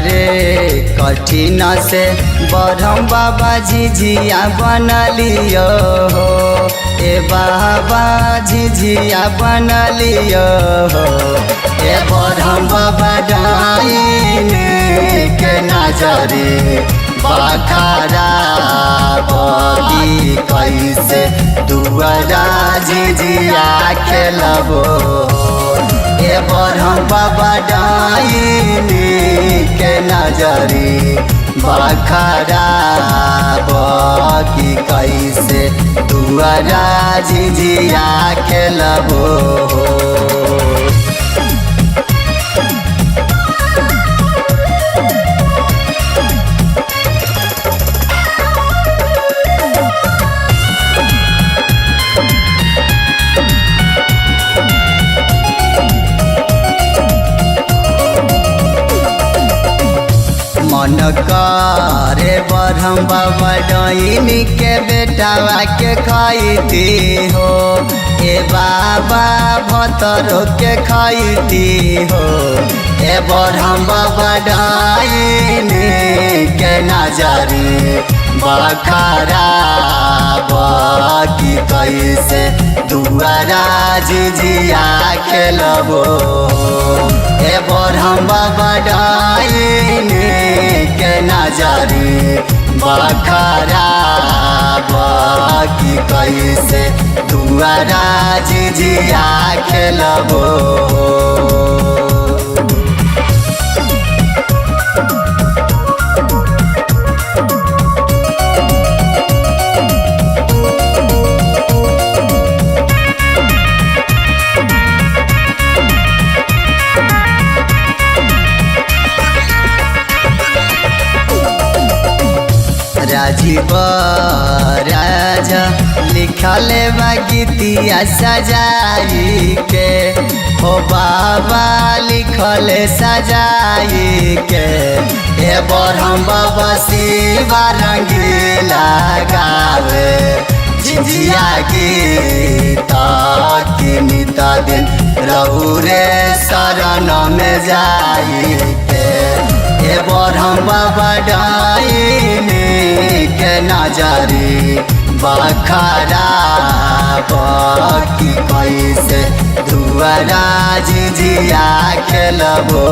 रे कठिन से बरहम बाबा झिझिया बनलियो हो ए बाबा झिझिया बनलियो हो ए बरहम बाबा डाइने के नजरे बखरा बदी कैसे दुआरा झिझिया खेलबो ए बरहम बाबा डाइने के नजरी बखरा बदी कैसे दुआरा झिझिया खेलबो मन करे बरहम बाबा डाइनी के बेटावा के खैती हो ए बाबा भतरो के खैती हो ए बरहम बाबा डाइनी के नजरी बखरा बकी कैसे दुआरा झिझिया खेलबो ए बरहम बाबा डाइनी के नजरी बखरा बकी कैसे दुआरा झिझिया खेलबो राजीव राजा लिखल बा गीतिया सजाई के हो बाबा लिखल सजाई के ए बरहम बाबा शिवा रंगीला गावे झिझिया गीत की नित दिन रहू रे शरण में जाई के ए बरहम बाबा डाइनी के नजरी बखरा बकी कैसे दुआरा झिझिया खेलबो।